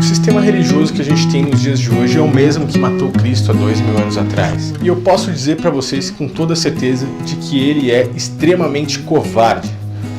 sistema religioso que a gente tem nos dias de hoje é o mesmo que matou Cristo há 2000 anos atrás. E eu posso dizer para vocês com toda certeza de que ele é extremamente covarde.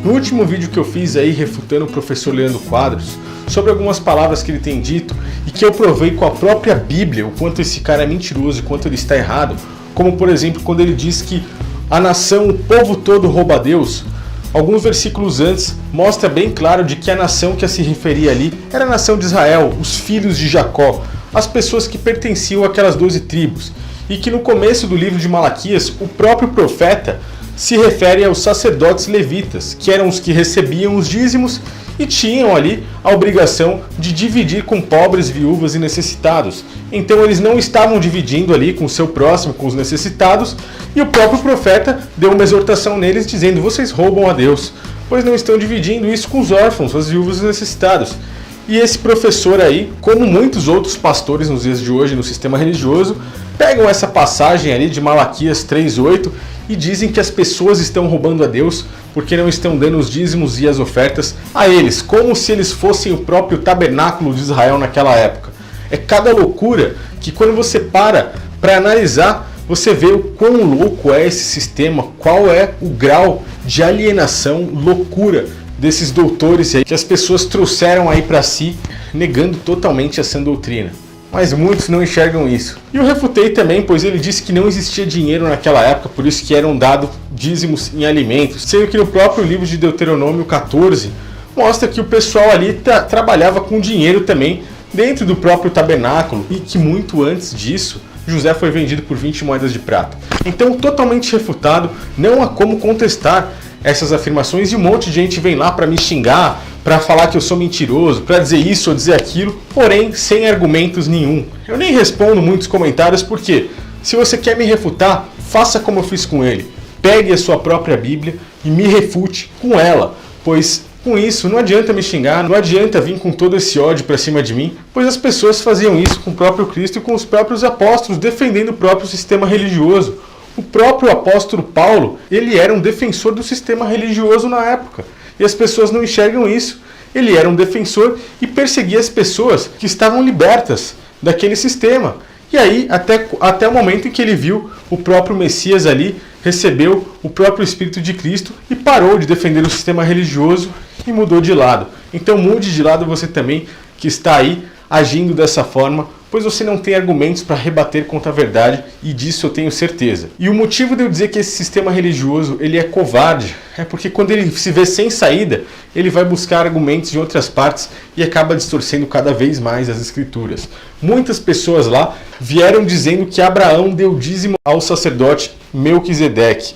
No último vídeo que eu fiz aí refutando o professor Leandro Quadros sobre algumas palavras que ele tem dito e que eu provei com a própria Bíblia o quanto esse cara é mentiroso e quanto ele está errado, como por exemplo quando ele diz que a nação, o povo todo rouba a Deus. Alguns versículos antes mostra bem claro de que a nação que se referia ali era a nação de Israel, os filhos de Jacó, as pessoas que pertenciam àquelas 12 tribos. E que no começo do livro de Malaquias, o próprio profeta se refere aos sacerdotes levitas, que eram os que recebiam os dízimos e tinham ali a obrigação de dividir com pobres, viúvas e necessitados. Então eles não estavam dividindo ali com o seu próximo, com os necessitados, e o próprio profeta deu uma exortação neles dizendo: vocês roubam a Deus, pois não estão dividindo isso com os órfãos, as viúvas e necessitados. E esse professor aí, como muitos outros pastores nos dias de hoje no sistema religioso, pegam essa passagem ali de Malaquias 3:8 e dizem que as pessoas estão roubando a Deus porque não estão dando os dízimos e as ofertas a eles, como se eles fossem o próprio tabernáculo de Israel naquela época. É cada loucura que quando você para analisar, você vê o quão louco é esse sistema, qual é o grau de alienação, loucura desses doutores aí que as pessoas trouxeram aí para si, negando totalmente essa doutrina. Mas muitos não enxergam isso. E eu refutei também, pois ele disse que não existia dinheiro naquela época, por isso que eram dados dízimos em alimentos. Sendo que no próprio livro de Deuteronômio 14, mostra que o pessoal ali trabalhava com dinheiro também dentro do próprio tabernáculo. E que muito antes disso, José foi vendido por 20 moedas de prata. Então, totalmente refutado, não há como contestar essas afirmações. E um monte de gente vem lá para me xingar, para falar que eu sou mentiroso, para dizer isso ou dizer aquilo, porém sem argumentos nenhum. Eu nem respondo muitos comentários porque, se você quer me refutar, faça como eu fiz com ele. Pegue a sua própria Bíblia e me refute com ela, pois com isso não adianta me xingar, não adianta vir com todo esse ódio para cima de mim, pois as pessoas faziam isso com o próprio Cristo e com os próprios apóstolos, defendendo o próprio sistema religioso. O próprio apóstolo Paulo, ele era um defensor do sistema religioso na época. E as pessoas não enxergam isso. Ele era um defensor e perseguia as pessoas que estavam libertas daquele sistema. E aí, até o momento em que ele viu o próprio Messias ali, recebeu o próprio Espírito de Cristo e parou de defender o sistema religioso e mudou de lado. Então mude de lado você também, que está aí agindo dessa forma, pois você não tem argumentos para rebater contra a verdade, e disso eu tenho certeza. E o motivo de eu dizer que esse sistema religioso ele é covarde é porque quando ele se vê sem saída, ele vai buscar argumentos de outras partes e acaba distorcendo cada vez mais as escrituras. Muitas pessoas lá vieram dizendo que Abraão deu dízimo ao sacerdote Melquisedeque.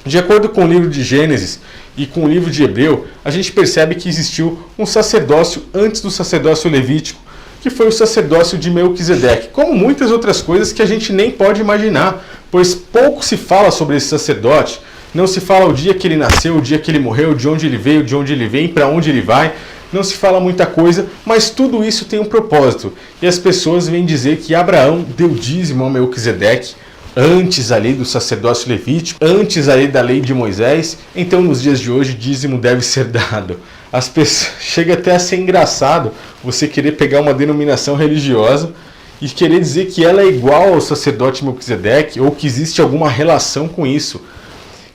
De acordo com o livro de Gênesis e com o livro de Hebreu, a gente percebe que existiu um sacerdócio antes do sacerdócio levítico, que foi o sacerdócio de Melquisedeque, como muitas outras coisas que a gente nem pode imaginar, pois pouco se fala sobre esse sacerdote, não se fala o dia que ele nasceu, o dia que ele morreu, de onde ele veio, de onde ele vem, para onde ele vai, não se fala muita coisa, mas tudo isso tem um propósito, e as pessoas vêm dizer que Abraão deu dízimo a Melquisedeque, antes ali do sacerdócio levítico, antes ali da lei de Moisés, então nos dias de hoje dízimo deve ser dado. As pessoas, chega até a ser engraçado você querer pegar uma denominação religiosa e querer dizer que ela é igual ao sacerdote Melquisedeque ou que existe alguma relação com isso.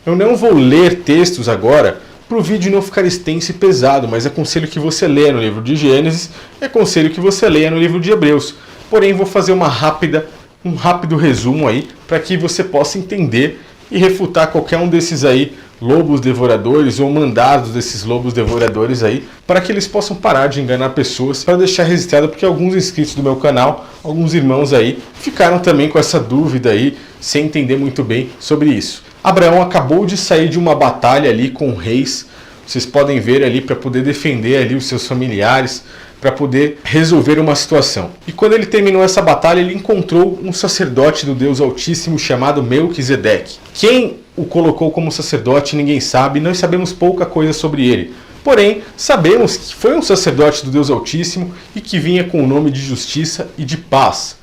Eu não vou ler textos agora para o vídeo não ficar extenso e pesado, mas aconselho que você leia no livro de Gênesis e aconselho que você leia no livro de Hebreus. Porém, vou fazer um rápido resumo aí para que você possa entender e refutar qualquer um desses aí lobos devoradores ou mandados desses lobos devoradores aí, para que eles possam parar de enganar pessoas, para deixar registrado, porque alguns inscritos do meu canal, alguns irmãos aí, ficaram também com essa dúvida aí, sem entender muito bem sobre isso. Abraão acabou de sair de uma batalha ali com reis, vocês podem ver ali, para poder defender ali os seus familiares, para poder resolver uma situação. E quando ele terminou essa batalha, ele encontrou um sacerdote do Deus Altíssimo chamado Melquisedeque. Quem o colocou como sacerdote ninguém sabe, nós sabemos pouca coisa sobre ele. Porém, sabemos que foi um sacerdote do Deus Altíssimo e que vinha com o nome de justiça e de paz,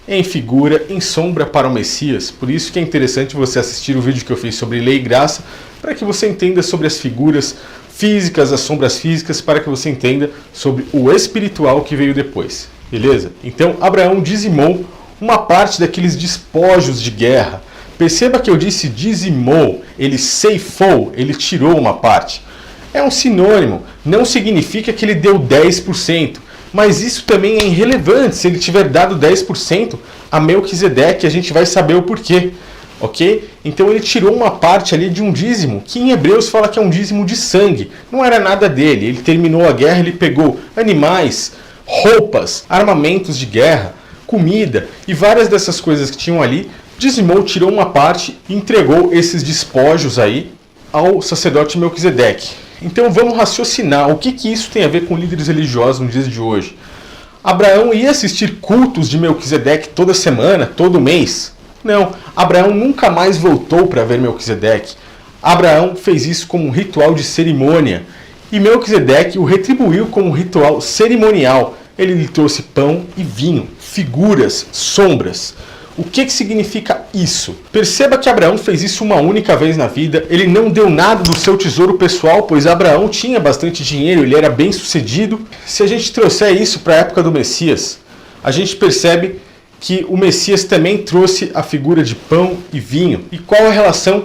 em figura, em sombra para o Messias. Por isso que é interessante você assistir o vídeo que eu fiz sobre lei e graça, para que você entenda sobre as figuras físicas, as sombras físicas, para que você entenda sobre o espiritual que veio depois, beleza? Então, Abraão dizimou uma parte daqueles despojos de guerra. Perceba que eu disse dizimou, ele ceifou, ele tirou uma parte. É um sinônimo, não significa que ele deu 10%, mas isso também é irrelevante. Se ele tiver dado 10% a Melquisedeque, a gente vai saber o porquê, ok? Então ele tirou uma parte ali de um dízimo, que em Hebreus fala que é um dízimo de sangue, não era nada dele. Ele terminou a guerra, ele pegou animais, roupas, armamentos de guerra, comida e várias dessas coisas que tinham ali, dizimou, tirou uma parte e entregou esses despojos aí ao sacerdote Melquisedeque. Então vamos raciocinar o que isso tem a ver com líderes religiosos nos dias de hoje. Abraão ia assistir cultos de Melquisedeque toda semana, todo mês? Não, Abraão nunca mais voltou para ver Melquisedeque. Abraão fez isso como um ritual de cerimônia e Melquisedeque o retribuiu como um ritual cerimonial. Ele lhe trouxe pão e vinho, figuras, sombras. O que significa isso? Perceba que Abraão fez isso uma única vez na vida, ele não deu nada do seu tesouro pessoal, pois Abraão tinha bastante dinheiro, ele era bem sucedido. Se a gente trouxer isso para a época do Messias, a gente percebe que o Messias também trouxe a figura de pão e vinho. E qual a relação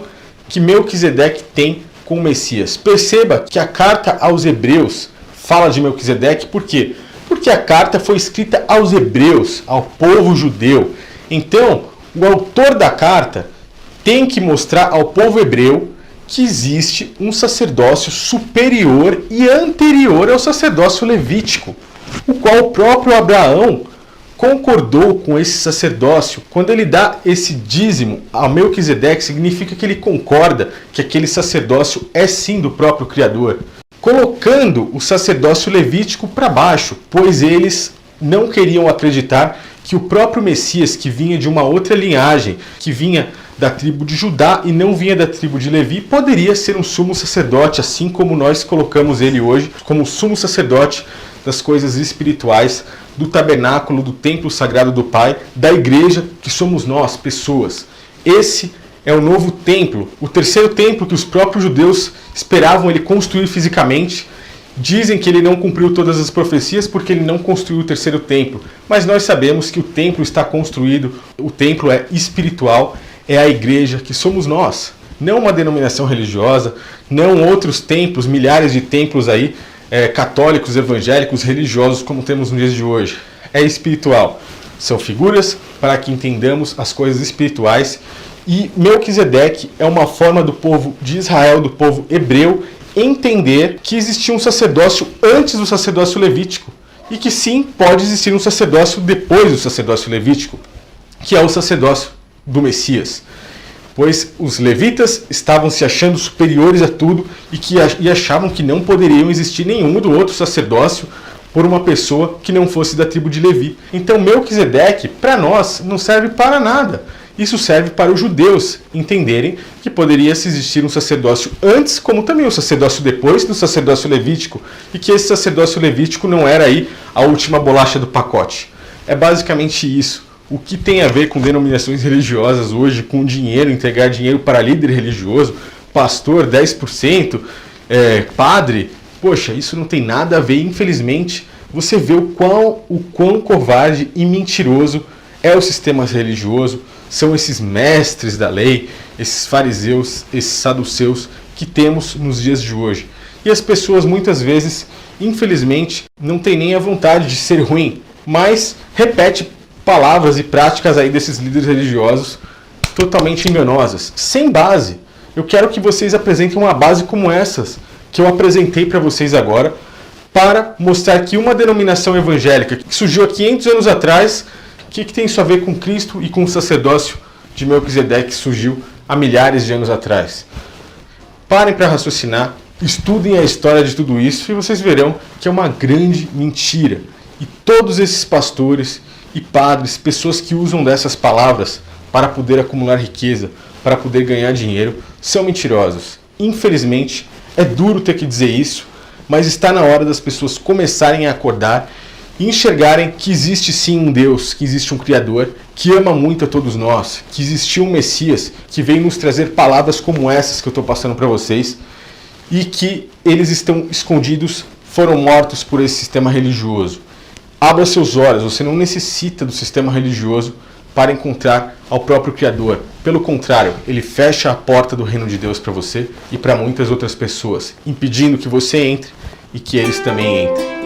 que Melquisedeque tem com o Messias? Perceba que a carta aos Hebreus fala de Melquisedeque, por quê? Porque a carta foi escrita aos hebreus, ao povo judeu. Então, o autor da carta tem que mostrar ao povo hebreu que existe um sacerdócio superior e anterior ao sacerdócio levítico, o qual o próprio Abraão concordou com esse sacerdócio. Quando ele dá esse dízimo a Melquisedeque, significa que ele concorda que aquele sacerdócio é sim do próprio Criador, colocando o sacerdócio levítico para baixo, pois eles não queriam acreditar que o próprio Messias, que vinha de uma outra linhagem, que vinha da tribo de Judá e não vinha da tribo de Levi, poderia ser um sumo sacerdote, assim como nós colocamos ele hoje como sumo sacerdote das coisas espirituais, do tabernáculo, do templo sagrado do Pai, da igreja, que somos nós, pessoas. Esse é o novo templo, o terceiro templo que os próprios judeus esperavam ele construir fisicamente. Dizem que ele não cumpriu todas as profecias porque ele não construiu o terceiro templo. Mas nós sabemos que o templo está construído, o templo é espiritual, é a igreja, que somos nós. Não uma denominação religiosa, não outros templos, milhares de templos aí, católicos, evangélicos, religiosos, como temos nos dias de hoje. É espiritual. São figuras para que entendamos as coisas espirituais. E Melquisedeque é uma forma do povo de Israel, do povo hebreu, entender que existia um sacerdócio antes do sacerdócio levítico e que sim, pode existir um sacerdócio depois do sacerdócio levítico, que é o sacerdócio do Messias, pois os levitas estavam se achando superiores a tudo e achavam que não poderiam existir nenhum do outro sacerdócio por uma pessoa que não fosse da tribo de Levi. Então Melquisedeque, para nós, não serve para nada. Isso serve para os judeus entenderem que poderia existir um sacerdócio antes, como também um sacerdócio depois do sacerdócio levítico, e que esse sacerdócio levítico não era aí a última bolacha do pacote. É basicamente isso. O que tem a ver com denominações religiosas hoje, com dinheiro, entregar dinheiro para líder religioso, pastor, 10%, padre, poxa, isso não tem nada a ver, infelizmente. Você vê o quão covarde e mentiroso é o sistema religioso. São esses mestres da lei, esses fariseus, esses saduceus que temos nos dias de hoje. E as pessoas muitas vezes, infelizmente, não têm nem a vontade de ser ruim, mas repete palavras e práticas aí desses líderes religiosos totalmente enganosas, sem base. Eu quero que vocês apresentem uma base como essas que eu apresentei para vocês agora, para mostrar que uma denominação evangélica que surgiu há 500 anos atrás, o que tem isso a ver com Cristo e com o sacerdócio de Melquisedeque que surgiu há milhares de anos atrás? Parem para raciocinar, estudem a história de tudo isso e vocês verão que é uma grande mentira. E todos esses pastores e padres, pessoas que usam dessas palavras para poder acumular riqueza, para poder ganhar dinheiro, são mentirosos. Infelizmente, é duro ter que dizer isso, mas está na hora das pessoas começarem a acordar e enxergarem que existe sim um Deus, que existe um Criador, que ama muito a todos nós, que existiu um Messias, que veio nos trazer palavras como essas que eu estou passando para vocês, e que eles estão escondidos, foram mortos por esse sistema religioso. Abra seus olhos, você não necessita do sistema religioso para encontrar ao próprio Criador. Pelo contrário, ele fecha a porta do reino de Deus para você e para muitas outras pessoas, impedindo que você entre e que eles também entrem.